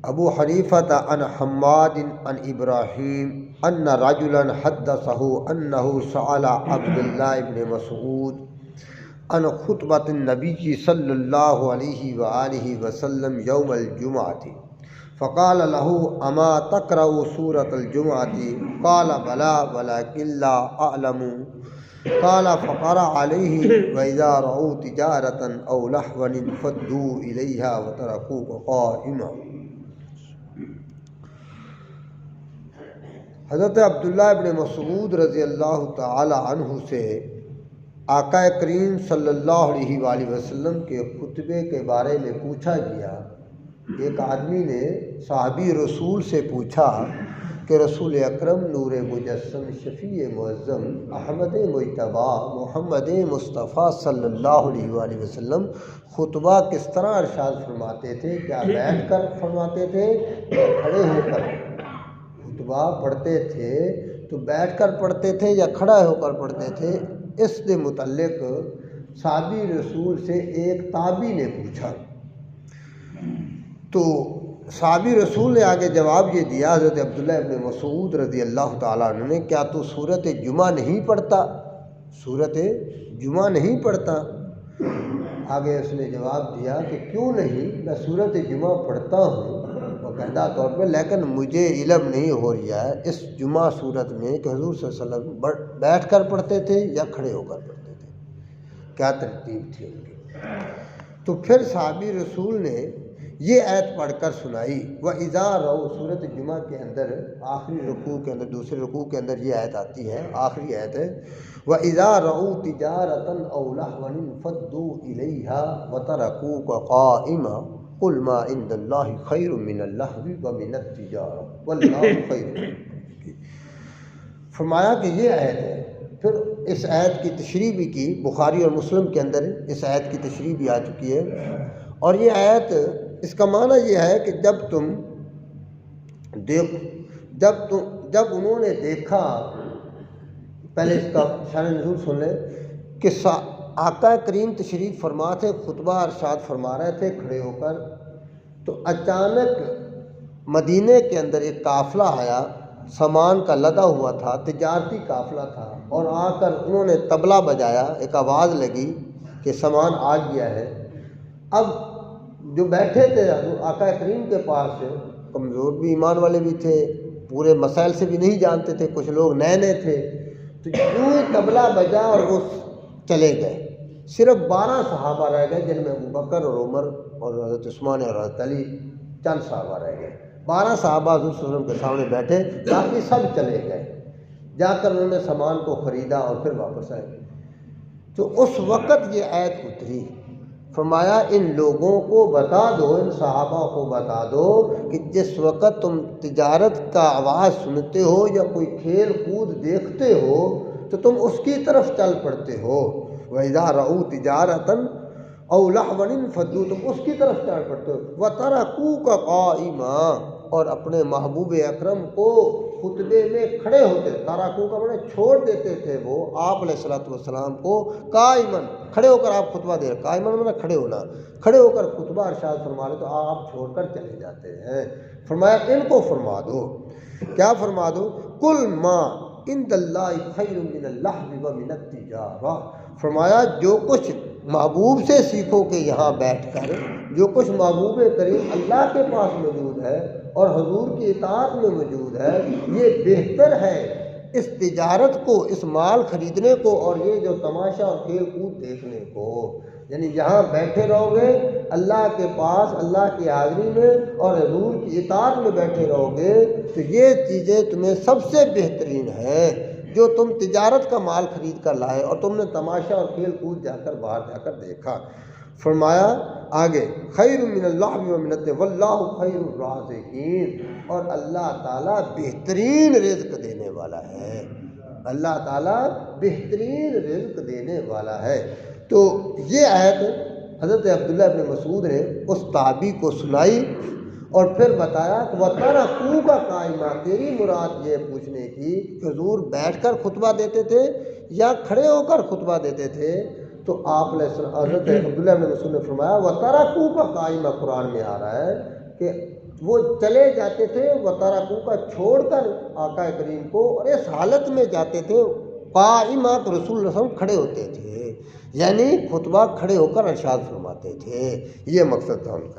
ابو حنیفۃ عن حماد عن ابراہیم ان رجلا حدثه انه سأل عبد الله بن مسعود عن خطبۃ النبی صلی اللہ علیہ وآلہ وسلم یوم الجمعۃ فقال له اما تقرأ سورة الجمعۃ قال بلى ولكن لا اعلم قال فقرأ عليه وإذا رأوا تجارة أو لهوا انفضوا إليها وتركوك قائما۔ حضرت عبداللہ ابن مسعود رضی اللہ تعالی عنہ سے آقا کریم صلی اللہ علیہ وآلہ وسلم کے خطبے کے بارے میں پوچھا گیا۔ ایک آدمی نے صحابی رسول سے پوچھا کہ رسول اکرم نور مجسم شفیع معظم احمد مجتبیٰ محمد مصطفیٰ صلی اللہ علیہ وآلہ وسلم خطبہ کس طرح ارشاد فرماتے تھے؟ کیا بیٹھ کر فرماتے تھے یا کھڑے ہو کر؟ خطبہ پڑھتے تھے تو بیٹھ کر پڑھتے تھے یا کھڑا ہو کر پڑھتے تھے؟ اس کے متعلق صحابی رسول سے ایک تابعی نے پوچھا تو صحابی رسول نے آگے جواب یہ دیا، حضرت عبداللہ ابن مسعود رضی اللہ تعالیٰ عنہ نے، کیا تو سورۃ جمعہ نہیں پڑھتا؟ سورۃ جمعہ نہیں پڑھتا؟ آگے اس نے جواب دیا کہ کیوں نہیں، میں سورۃ جمعہ پڑھتا ہوں باقاعدہ طور پہ، لیکن مجھے علم نہیں ہو رہا ہے اس جمعہ صورت میں کہ حضور صلی اللہ علیہ وسلم بیٹھ کر پڑھتے تھے یا کھڑے ہو کر پڑھتے تھے، کیا ترتیب تھی ان کی۔ تو پھر صحابی رسول نے یہ آیت پڑھ کر سنائی، وَإِذَا رَأَوْا سورۃ جمعہ کے اندر آخری رکوع کے اندر، دوسرے رکوع کے اندر یہ آیت آتی ہے، آخری آیت ہے، وَإِذَا رَأَوْا تِجَارَةً أَوْ لَهْوًا انفضوا إِلَيْهَا وَتَرَكُوكَ قَائِمًا قُلْ مَا عِندَ اللَّهِ خَيْرٌ مِّنَ اللَّهْوِ وَمِنَ التِّجَارَةِ وَاللَّهُ خَيْرٌ۔ فرمایا کہ یہ آیت ہے۔ پھر اس آیت کی تشریح بھی کی، بخاری اور مسلم کے اندر اس آیت کی تشریح بھی آ چکی ہے، اور یہ آیت اس کا معنی یہ ہے کہ جب انہوں نے دیکھا، پہلے اس کا شان نزول سن لیں کہ آقا کریم تشریف فرما تھے، خطبہ ارشاد فرما رہے تھے کھڑے ہو کر، تو اچانک مدینے کے اندر ایک قافلہ آیا، سامان کا لدا ہوا تھا، تجارتی قافلہ تھا، اور آ کر انہوں نے طبلہ بجایا، ایک آواز لگی کہ سامان آ گیا ہے۔ اب جو بیٹھے تھے آقا کریم کے پاس، کمزور بھی ایمان والے بھی تھے، پورے مسائل سے بھی نہیں جانتے تھے، کچھ لوگ نئے نئے تھے، تو یوں ہی طبلہ بجا اور وہ چلے گئے۔ صرف 12 صحابہ رہ گئے، جن میں ابوبکر اور عمر اور حضرت عثمان اور حضرت علی، چند صحابہ رہ گئے۔ 12 صحابہ حضور صلی اللہ علیہ وسلم کے سامنے بیٹھے، باقی سب چلے گئے۔ جا کر انہوں نے سامان کو خریدا اور پھر واپس آئے۔ تو اس وقت یہ آیت اتری، فرمایا ان لوگوں کو بتا دو، ان صحابہ کو بتا دو کہ جس وقت تم تجارت کا آواز سنتے ہو یا کوئی کھیل کود دیکھتے ہو تو تم اس کی طرف چل پڑتے ہو۔ وَإِذَا رَأَوْا تِجَارَةً أَوْ لَهْوًا انفضوا، تم اس کی طرف چل پڑتے ہو۔ وَتَرَكُوكَ قَائِمًا، اور اپنے محبوب اکرم کو خطبے میں کھڑے ہوتے، تَرَكُوكَ معنی چھوڑ دیتے تھے وہ آپ علیہ الصلوۃ والسلام کو، قائمًا کھڑے ہو کر آپ خطبہ دے رہے، قائمًا معنی کھڑے ہونا، کھڑے ہو کر خطبہ ارشاد فرما رہے تو آپ چھوڑ کر چلے جاتے ہیں۔ فرمایا ان کو فرما دو، کیا فرما دو؟ قُلْ مَا عِندَ اللَّهِ خَيْرٌ مِّنَ اللَّهْوِ وَمِنَ التِّجَارَةِ، فرمایا جو کچھ محبوب سے سیکھو کہ یہاں بیٹھ کر جو کچھ محبوب کریم اللہ کے پاس موجود ہے اور حضور کی اطاعت میں موجود ہے، یہ بہتر ہے اس تجارت کو، اس مال خریدنے کو، اور یہ جو تماشا اور کھیل کود دیکھنے کو۔ یعنی یہاں بیٹھے رہو گے اللہ کے پاس، اللہ کی حاضری میں اور حضور کی اطاعت میں بیٹھے رہو گے تو یہ چیزیں تمہیں سب سے بہترین ہیں جو تم تجارت کا مال خرید کر لائے اور تم نے تماشا اور کھیل کود جا کر باہر جا کر دیکھا۔ فرمایا آگے خیر من اللہ ومن واللہ خیر الرازقین، اور اللہ تعالیٰ بہترین رزق دینے والا ہے، اللہ تعالیٰ بہترین رزق دینے والا ہے۔ تو یہ آیت حضرت عبداللہ ابن مسعود نے اس تابعی کو سنائی اور پھر بتایا کہ وَتَرَكُوكَ قَائِمًا، تیری مراد یہ پوچھنے کی کہ حضور بیٹھ کر خطبہ دیتے تھے یا کھڑے ہو کر خطبہ دیتے تھے، تو آپ حضرت عبداللہ ابن مسعود نے فرمایا وَتَرَكُوكَ قَائِمًا، قرآن میں آ رہا ہے کہ وہ چلے جاتے تھے وترکو کا چھوڑ کر آقا کریم کو، اور اس حالت میں جاتے تھے قائمات رسول اللہ صلی اللہ علیہ وسلم کھڑے ہوتے تھے، یعنی خطبہ کھڑے ہو کر ارشاد فرماتے تھے، یہ مقصد تھا ان کا۔